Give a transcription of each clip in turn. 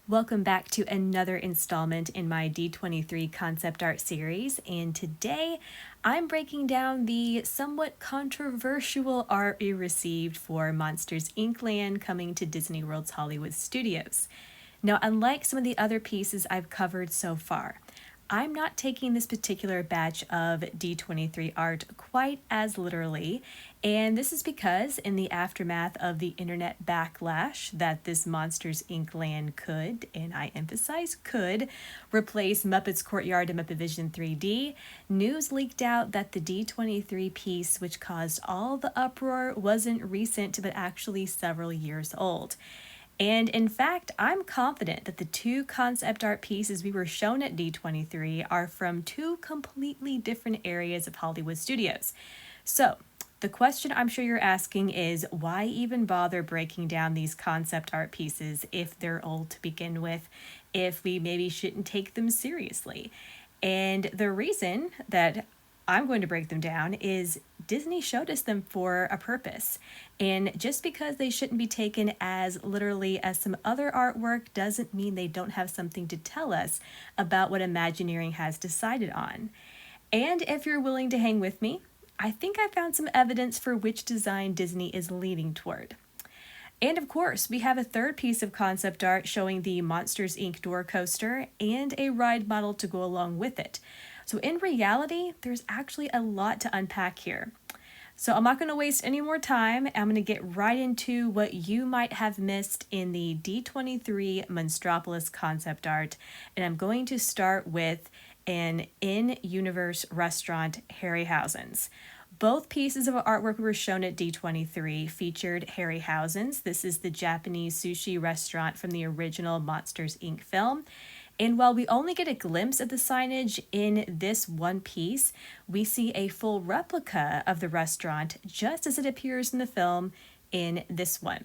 Welcome back to another installment in my D23 concept art series, and today I'm breaking down the somewhat controversial art we received for Monsters Inkland coming to Disney World's Hollywood Studios. Now, unlike some of the other pieces I've covered so far, I'm not taking this particular batch of D23 art quite as literally, and this is because in the aftermath of the internet backlash that this Monsters Inkland could, and I emphasize could, replace Muppet's Courtyard and Muppet Vision 3D, news leaked out that the D23 piece, which caused all the uproar, wasn't recent but actually several years old. And in fact, I'm confident that the two concept art pieces we were shown at D23 are from two completely different areas of Hollywood studios. So, the question I'm sure you're asking is why even bother breaking down these concept art pieces if they're old to begin with, if we maybe shouldn't take them seriously? And the reason that I'm going to break them down is Disney showed us them for a purpose. And just because they shouldn't be taken as literally as some other artwork doesn't mean they don't have something to tell us about what Imagineering has decided on. And if you're willing to hang with me, I think I found some evidence for which design Disney is leaning toward. And of course, we have a third piece of concept art showing the Monsters Inc. door coaster and a ride model to go along with it. So in reality, there's actually a lot to unpack here. So I'm not going to waste any more time. I'm going to get right into what you might have missed in the D23 Monstropolis concept art. And I'm going to start with an in-universe restaurant, Harryhausen's. Both pieces of artwork we were shown at D23 featured Harryhausen's. This is the Japanese sushi restaurant from the original Monsters, Inc. film. And while we only get a glimpse of the signage in this one piece, we see a full replica of the restaurant just as it appears in the film in this one.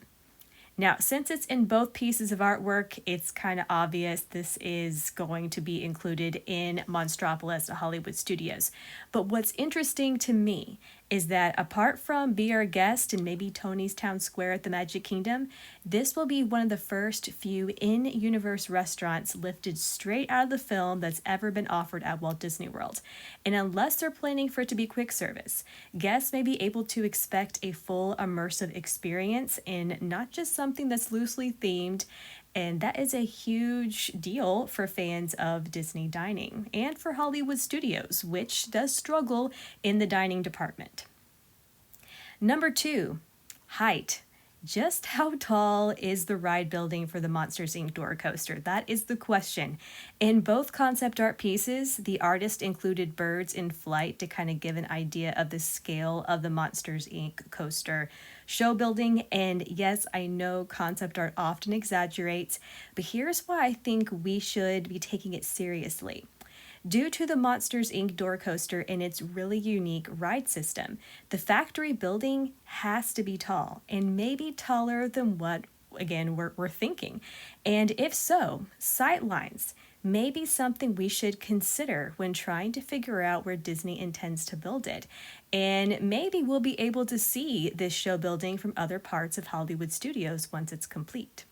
Now, since it's in both pieces of artwork, it's kind of obvious this is going to be included in Monstropolis at Hollywood Studios. But what's interesting to me is that apart from Be Our Guest and maybe Tony's Town Square at the Magic Kingdom, this will be one of the first few in-universe restaurants lifted straight out of the film that's ever been offered at Walt Disney World. And unless they're planning for it to be quick service, guests may be able to expect a full immersive experience and not just something that's loosely themed. And that is a huge deal for fans of Disney dining and for Hollywood Studios, which does struggle in the dining department. Number 2, height. Just how tall is the ride building for the Monsters Inc. door coaster? That is the question. In both concept art pieces, the artist included birds in flight to kind of give an idea of the scale of the Monsters Inc. coaster show building. And yes, I know concept art often exaggerates, but here's why I think we should be taking it seriously. Due to the Monsters Inc. door coaster and its really unique ride system, the factory building has to be tall, and maybe taller than what, again, we're thinking. And if so, sight lines may be something we should consider when trying to figure out where Disney intends to build it. And maybe we'll be able to see this show building from other parts of Hollywood Studios once it's complete.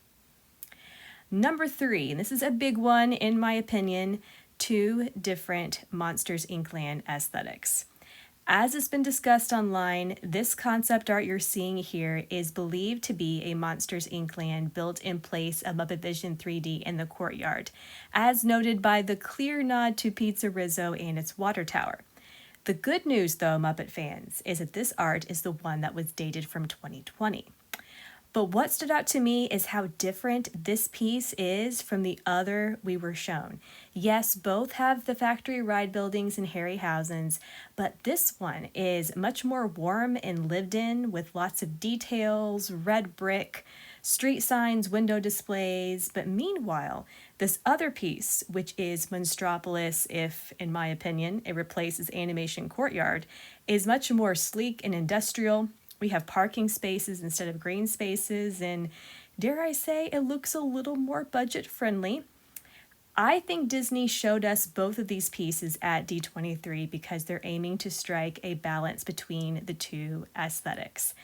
Number 3, and this is a big one in my opinion, 2 different Monsters Inkland aesthetics. As has been discussed online, this concept art you're seeing here is believed to be a Monsters Inkland built in place of Muppet Vision 3D in the courtyard, as noted by the clear nod to Pizza Rizzo and its water tower. The good news, though, Muppet fans, is that this art is the one that was dated from 2020. But what stood out to me is how different this piece is from the other we were shown. Yes, both have the factory ride buildings and Harryhausen's, but this one is much more warm and lived in with lots of details, red brick, street signs, window displays. But meanwhile, this other piece, which is Monstropolis, if, in my opinion, it replaces Animation Courtyard, is much more sleek and industrial. We have parking spaces instead of green spaces, and dare I say, it looks a little more budget friendly. I think Disney showed us both of these pieces at D23 because they're aiming to strike a balance between the two aesthetics.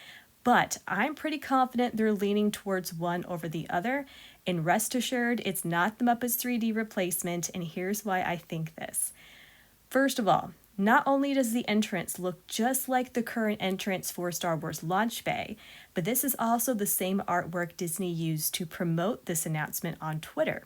But I'm pretty confident they're leaning towards one over the other, and rest assured, it's not the Muppets 3D replacement, and here's why I think this. First of all, not only does the entrance look just like the current entrance for Star Wars Launch Bay, but this is also the same artwork Disney used to promote this announcement on Twitter.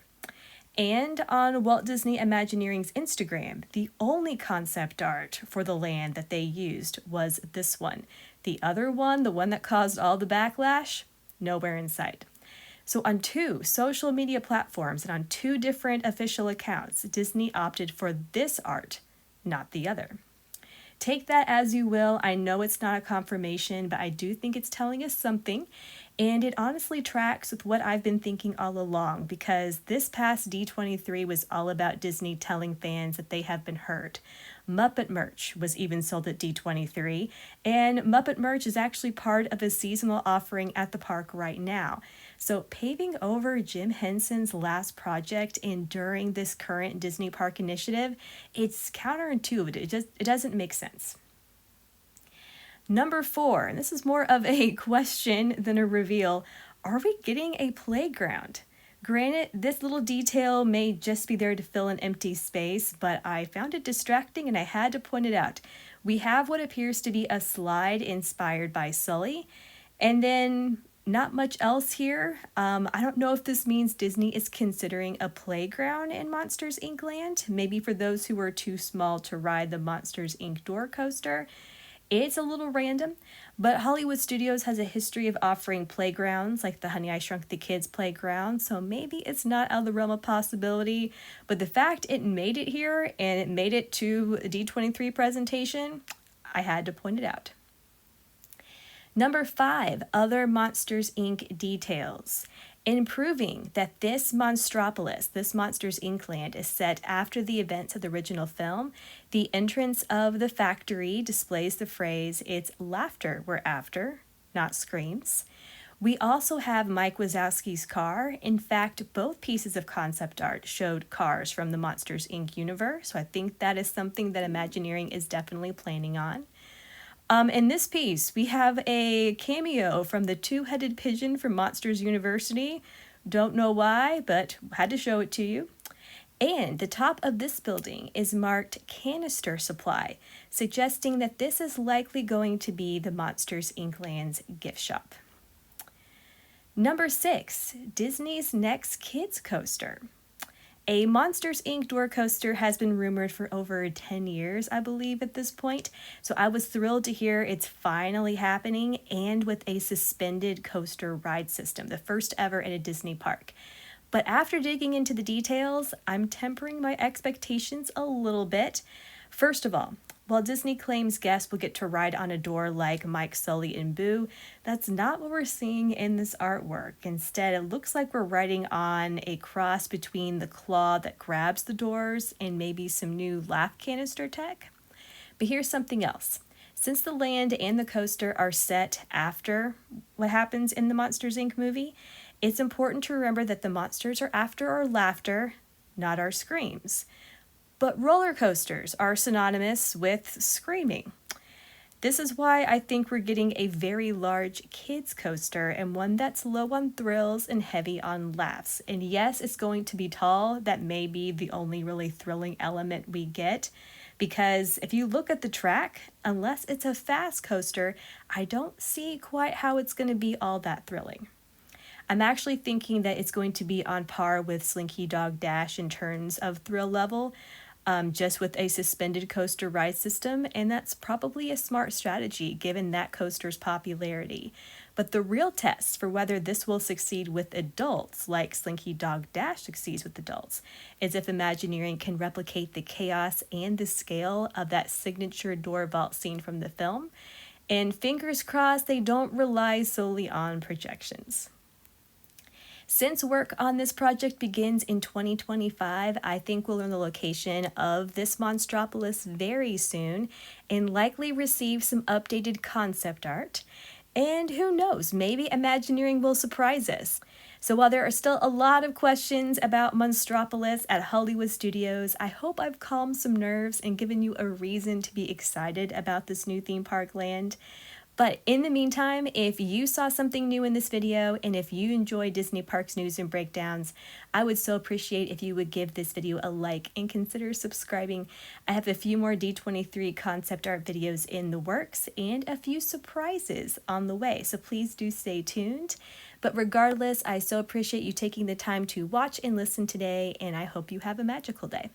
And on Walt Disney Imagineering's Instagram, the only concept art for the land that they used was this one. The other one, the one that caused all the backlash, nowhere in sight. So on 2 social media platforms and on 2 different official accounts, Disney opted for this art, not the other. Take that as you will. I know it's not a confirmation, but I do think it's telling us something. And it honestly tracks with what I've been thinking all along, because this past D23 was all about Disney telling fans that they have been heard. Muppet merch was even sold at D23, and Muppet merch is actually part of a seasonal offering at the park right now. So paving over Jim Henson's last project and during this current Disney Park initiative, it's counterintuitive. It doesn't make sense. Number 4, and this is more of a question than a reveal, are we getting a playground? Granted, this little detail may just be there to fill an empty space, but I found it distracting and I had to point it out. We have what appears to be a slide inspired by Sully, and then not much else here. I don't know if this means Disney is considering a playground in Monsters Inkland, maybe for those who are too small to ride the Monsters Inc. door coaster. It's a little random, but Hollywood Studios has a history of offering playgrounds like the Honey, I Shrunk the Kids playground, so maybe it's not out of the realm of possibility, but the fact it made it here and it made it to a D23 presentation, I had to point it out. Number 5, other Monsters Inc. details. In proving that this Monstropolis, this Monsters Inkland, is set after the events of the original film, the entrance of the factory displays the phrase, "It's laughter we're after, not screams." We also have Mike Wazowski's car. In fact, both pieces of concept art showed cars from the Monsters Inc. universe, so I think that is something that Imagineering is definitely planning on. In this piece, we have a cameo from the 2-headed pigeon from Monsters University. Don't know why, but had to show it to you. And the top of this building is marked canister supply, suggesting that this is likely going to be the Monsters Inkland's gift shop. Number 6, Disney's next kids coaster. A Monsters Inc. door coaster has been rumored for over 10 years, I believe, at this point. So I was thrilled to hear it's finally happening, and with a suspended coaster ride system, the first ever at a Disney park. But after digging into the details, I'm tempering my expectations a little bit. First of all, while Disney claims guests will get to ride on a door like Mike, Sully, and Boo, that's not what we're seeing in this artwork. Instead, it looks like we're riding on a cross between the claw that grabs the doors and maybe some new laugh canister tech. But here's something else. Since the land and the coaster are set after what happens in the Monsters Inc. movie, it's important to remember that the monsters are after our laughter, not our screams. But roller coasters are synonymous with screaming. This is why I think we're getting a very large kids coaster, and one that's low on thrills and heavy on laughs. And yes, it's going to be tall. That may be the only really thrilling element we get, because if you look at the track, unless it's a fast coaster, I don't see quite how it's going to be all that thrilling. I'm actually thinking that it's going to be on par with Slinky Dog Dash in terms of thrill level, just with a suspended coaster ride system, and that's probably a smart strategy given that coaster's popularity. But the real test for whether this will succeed with adults, like Slinky Dog Dash succeeds with adults, is if Imagineering can replicate the chaos and the scale of that signature door vault scene from the film. And fingers crossed they don't rely solely on projections. Since work on this project begins in 2025, I think we'll learn the location of this Monstropolis very soon and likely receive some updated concept art. And who knows, maybe Imagineering will surprise us. So while there are still a lot of questions about Monstropolis at Hollywood Studios, I hope I've calmed some nerves and given you a reason to be excited about this new theme park land. But in the meantime, if you saw something new in this video and if you enjoy Disney Parks news and breakdowns, I would so appreciate if you would give this video a like and consider subscribing. I have a few more D23 concept art videos in the works and a few surprises on the way, so please do stay tuned. But regardless, I so appreciate you taking the time to watch and listen today, and I hope you have a magical day.